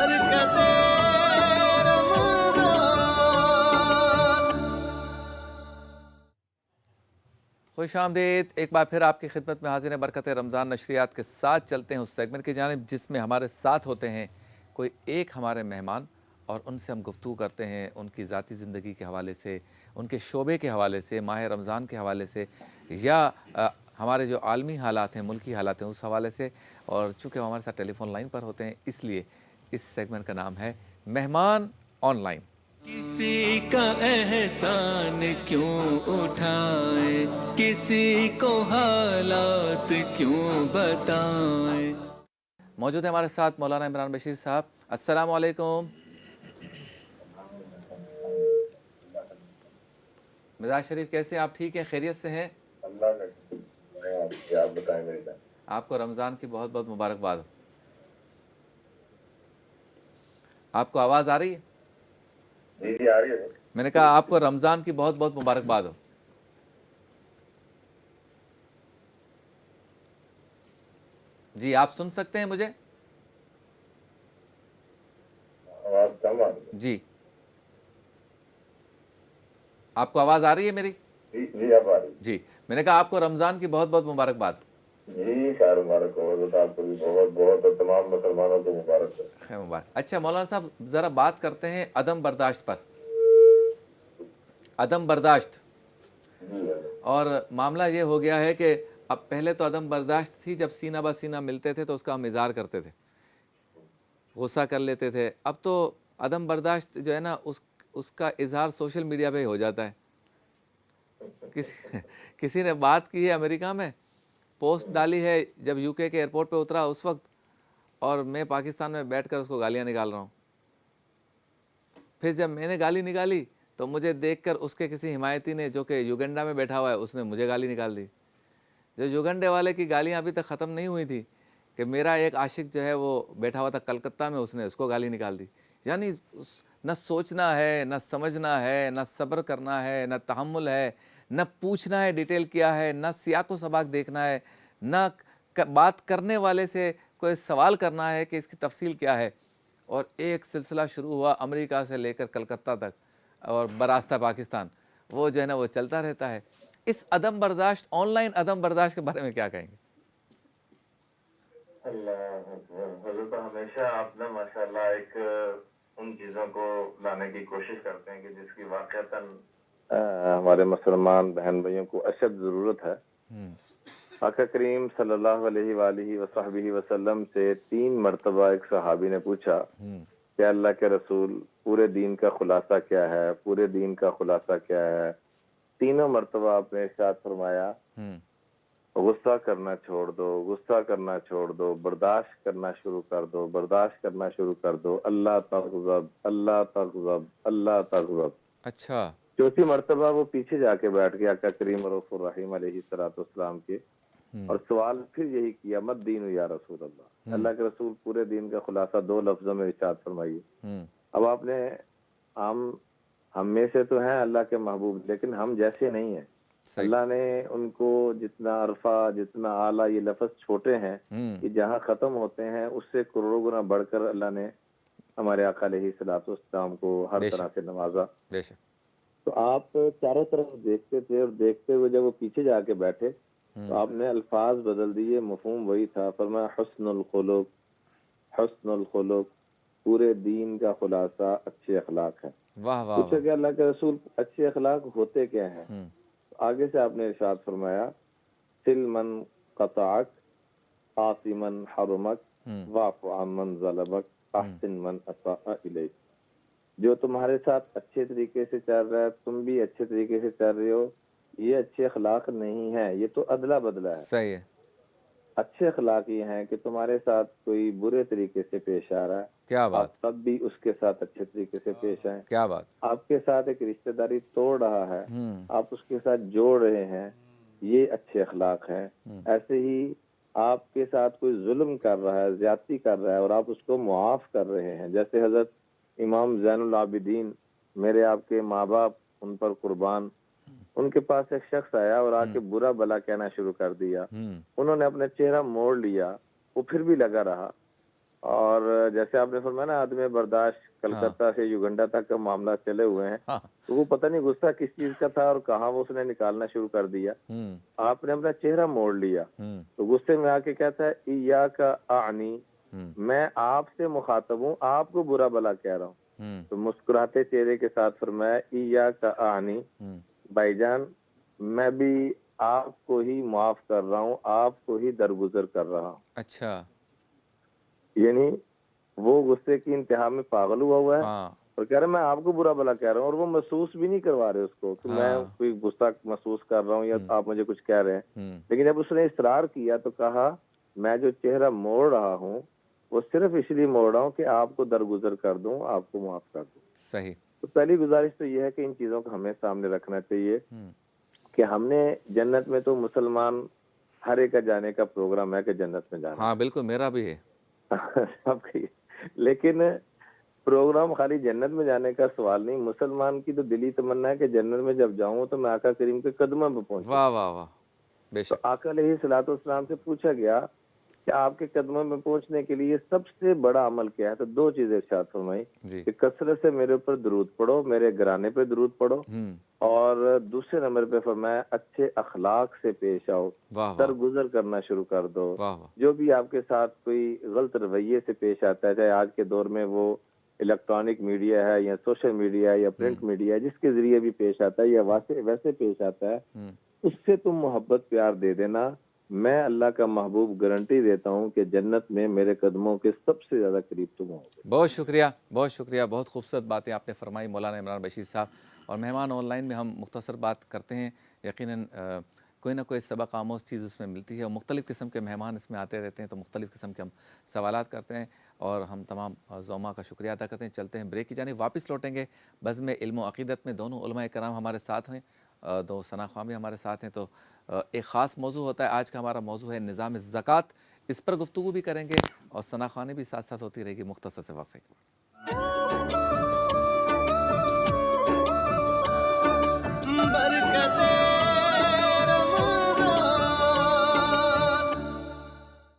बरकते रमज़ान। खुश आमदीद, एक बार फिर आपकी खिदमत में हाजिर है बरकत रमज़ान नशरियात के साथ। चलते हैं उस सेगमेंट की जानिब जिसमें हमारे साथ होते हैं कोई एक हमारे मेहमान और उनसे हम गुफ्तगू करते हैं उनकी ज़ाती ज़िंदगी के हवाले से, उनके शोबे के हवाले से, माह रमज़ान के हवाले से, या हमारे जो आलमी हालात हैं, मुल्की हालात हैं, उस हवाले से। और चूँकि वो हमारे साथ टेलीफोन लाइन पर होते हैं, इसलिए इस सेगमेंट का नाम है मेहमान ऑनलाइन। किसी का एहसान क्यों उठाए, किसी को हालात क्यों बताएं। मौजूद है हमारे साथ मौलाना इमरान बशीर साहब। अस्सलामु अलैकुम। मिजाज शरीफ कैसे हैं आप? ठीक हैं, खैरियत से हैं? अल्लाह का शुक्र है। आप बताएं मेरी जान। आपको रमज़ान की बहुत बहुत मुबारकबाद हो। आपको आवाज़ आ रही है? जी जी आ रही है। मैंने कहा आपको रमज़ान की बहुत बहुत मुबारकबाद हो। जी, आप सुन सकते हैं मुझे? आवाज कम आ रही है। जी, आपको आवाज़ आ रही है मेरी? जी जी अब आ रही जी, मैंने कहा आपको रमज़ान की बहुत बहुत मुबारकबाद। है। जी खैर मुबारक हो, बता आपको भी बहुत बहुत और तमाम मुसलमानों को मुबारक हो। खैर मुबारक। अच्छा मौलाना साहब, ज़रा बात करते हैं अदम बर्दाश्त पर। अदम बर्दाश्त, जी और मामला ये हो गया है कि अब पहले तो अदम बर्दाश्त थी, जब सीना ब सीना मिलते थे तो उसका हम इज़हार करते थे, गुस्सा कर लेते थे। अब तो अदम बर्दाश्त जो है ना, उसका इज़हार सोशल मीडिया पे ही हो जाता है। किसी ने बात की है अमेरिका में, पोस्ट डाली है जब यूके के एयरपोर्ट पे उतरा उस वक्त, और मैं पाकिस्तान में बैठकर उसको गालियां निकाल रहा हूँ। फिर जब मैंने गाली निकाली तो मुझे देखकर उसके किसी हिमायती ने, जो कि युगंडा में बैठा हुआ है, उसने मुझे गाली निकाल दी। जो युगंडे वाले की गालियाँ अभी तक ख़त्म नहीं हुई थी कि मेरा एक आशिक जो है वो बैठा हुआ था कलकत्ता में, उसने उसको गाली निकाल दी। यानी न सोचना है, न समझना है, न सब्र करना है, न तहम्मुल है, न पूछना है डिटेल क्या है, न सियाक़ो सबाक देखना है, न बात करने वाले से कोई सवाल करना है कि इसकी तफसील क्या है। और एक सिलसिला शुरू हुआ अमेरिका से लेकर कलकत्ता तक और बरास्ता पाकिस्तान, वो जो है ना वो चलता रहता है। इस अदम बर्दाश्त, ऑनलाइन अदम बर्दाश्त के बारे में क्या कहेंगे? अल्लाह अकबर। हज़रत हमेशा आप ना माशाल्लाह एक उन चीज़ों को लाने की कोशिश करते हैं कि जिसकी वाक़अतन हमारे मुसलमान बहन भाइयों को अशद ज़रूरत है। आका करीम सल्लल्लाहु अलैहि वसल्लम वसल्लम से 3 मरतबा एक सहाबी ने पूछा कि अल्लाह के रसूल, पूरे दीन का खुलासा क्या है, पूरे दीन का खुलासा क्या है। तीनों मरतबा आपने इरशाद फरमाया, गुस्सा करना छोड़ दो, गुस्सा करना छोड़ दो, बर्दाश्त करना शुरू कर दो, बर्दाश्त करना शुरू कर दो। अल्लाह तग़ज़ब, अल्लाह तग़ज़ब, अल्लाह तग़ज़ब। अच्छा। चौथी मरतबा वो पीछे जाके बैठ गया आका करीम रऊफ़ुर रहीम अलैहिस्सलाम के, और सवाल फिर यही किया, मत दीन या रसूल अल्लाह। अल्लाह के रसूल, पूरे दीन का खुलासा 2 लफ्जों में इरशाद फरमाइए। अब आपने, हम में से तो हैं अल्लाह के महबूब, लेकिन हम जैसे नहीं हैं। अल्लाह ने उनको जितना अरफा, जितना आला, ये लफ्ज छोटे हैं कि जहाँ खत्म होते हैं उससे करोड़ों गुना बढ़कर अल्लाह ने हमारे आका अलैहिस्सलाम को हर तरह से नवाजा। बेशक। तो आप चारों तरफ देखते थे, और देखते हुए जब वो पीछे जाके बैठे तो आपने अल्फाज बदल दिए, मफहूम वही था। फरमाया हुस्नुल खुलुक, हुस्नुल खुलुक, पूरे दीन का खुलासा अच्छे अखलाक है। वाह वाह पूछा कि अल्लाह के रसूल, अच्छे अखलाक होते क्या हैं? आगे से आपने इरशाद फरमाया, सिल मन क़तअक, आसी मन हरमक, वाफ़ु अम्मन ज़लमक, अहसिन मन असाअ इलैक। जो तुम्हारे साथ अच्छे तरीके से चल रहा है, तुम भी अच्छे तरीके से चल रहे हो, ये अच्छे अखलाक नहीं है, ये तो अदला बदला है। सही है। अच्छे अखलाक ये हैं कि तुम्हारे साथ कोई बुरे तरीके से पेश आ रहा है, क्या आप बात, तब भी उसके साथ अच्छे तरीके से पेश आए। क्या बात। आपके साथ एक रिश्तेदारी तोड़ रहा है, आप उसके साथ जोड़ रहे हैं, ये अच्छे अखलाक हैं। ऐसे ही आपके साथ कोई जुल्म कर रहा है, ज्यादती कर रहा है, और आप उसको मुआफ कर रहे हैं। जैसे हजरत इमाम ज़ैनुल आबिदीन, मेरे आपके माँ बाप उन पर कुर्बान, उनके पास एक शख्स आया और आके बुरा भला कहना शुरू कर दिया। उन्होंने अपना चेहरा मोड़ लिया, वो फिर भी लगा रहा। اور جیسے آپ نے فرمایا نا عدم برداشت، کلکتہ سے یوگنڈا تک کا معاملہ چلے ہوئے ہیں، ہاں تو وہ پتہ نہیں غصہ کس چیز کا تھا اور کہاں وہ اس نے نکالنا شروع کر دیا. ہوں آپ نے اپنا چہرہ موڑ لیا ہوں تو غصے میں آ کے کہتا ہے ایاک اعنی، ہوں میں آپ سے مخاطب ہوں، آپ کو برا بلا کہہ رہا ہوں. ہوں تو مسکراتے چہرے کے ساتھ فرمایا ایاک اعنی، ہوں بھائی جان میں بھی آپ کو ہی معاف کر رہا ہوں، آپ کو ہی درگزر کر رہا ہوں. اچھا یعنی وہ غصے کی انتہا میں پاگل ہوا ہے ہاں اور کہہ رہا ہے میں آپ کو برا بلا کہہ رہا ہوں، اور وہ محسوس بھی نہیں کروا رہے اس کو کہ میں ہاں کوئی غصہ محسوس کر رہا ہوں یا آپ مجھے کچھ کہہ رہے ہیں. ہوں لیکن جب اس نے اصرار کیا تو کہا میں جو چہرہ موڑ رہا ہوں وہ صرف اس لیے موڑ رہا ہوں کہ آپ کو درگزر کر دوں، آپ کو معاف کر دوں. صحیح تو پہلی گزارش تو یہ ہے کہ ان چیزوں کو ہمیں سامنے رکھنا چاہیے ہوں کہ ہم نے جنت میں تو مسلمان ہر ایک کا جانے کا پروگرام ہے کہ جنت میں جانا ہاں بالکل میرا بھی ہے ہے سب کی، لیکن پروگرام خالی جنت میں جانے کا سوال نہیں. مسلمان کی تو دلی تمنا ہے کہ جنت میں جب جاؤں تو میں آقا کریم کے قدموں پہ پہنچوں. واہ واہ واہ بے تو شک آقا علیہ الصلوۃ والسلام سے پوچھا گیا کہ آپ کے قدموں میں پہنچنے کے لیے سب سے بڑا عمل کیا ہے؟ تو دو چیزیں ارشاد فرمائی جی کہ کثرت سے میرے اوپر درود پڑھو، میرے گھرانے پہ درود پڑھو، ہوں اور دوسرے نمبر پہ فرمایا اچھے اخلاق سے پیش آؤ، واہ واہ درگزر کرنا شروع کر دو. واہ واہ جو بھی آپ کے ساتھ کوئی غلط رویے سے پیش آتا ہے، چاہے آج کے دور میں وہ الیکٹرانک میڈیا ہے یا سوشل میڈیا ہے یا پرنٹ میڈیا ہے، جس کے ذریعے بھی پیش آتا ہے یا ویسے پیش آتا ہے، ہوں اس سے تم محبت پیار دے دینا. میں اللہ کا محبوب گارنٹی دیتا ہوں کہ جنت میں میرے قدموں کے سب سے زیادہ قریب تم ہو گے. بہت شکریہ بہت شکریہ بہت خوبصورت باتیں آپ نے فرمائی مولانا عمران بشیر صاحب. اور مہمان آن لائن میں ہم مختصر بات کرتے ہیں، یقیناً کوئی نہ کوئی سبق آموز چیز اس میں ملتی ہے، اور مختلف قسم کے مہمان اس میں آتے رہتے ہیں تو مختلف قسم کے ہم سوالات کرتے ہیں، اور ہم تمام زوما کا شکریہ ادا کرتے ہیں. چلتے ہیں بریک کی جانب، واپس لوٹیں گے. بزم علم و عقیدت میں دونوں علماء کرام ہمارے ساتھ ہیں، دو ثنا خواہ بھی ہمارے ساتھ ہیں. تو ایک خاص موضوع ہوتا ہے، آج کا ہمارا موضوع ہے نظام زکوٰۃ. اس پر گفتگو بھی کریں گے اور ثنا خوانی بھی ساتھ ساتھ ہوتی رہے گی مختصر سے وقفے کے بعد.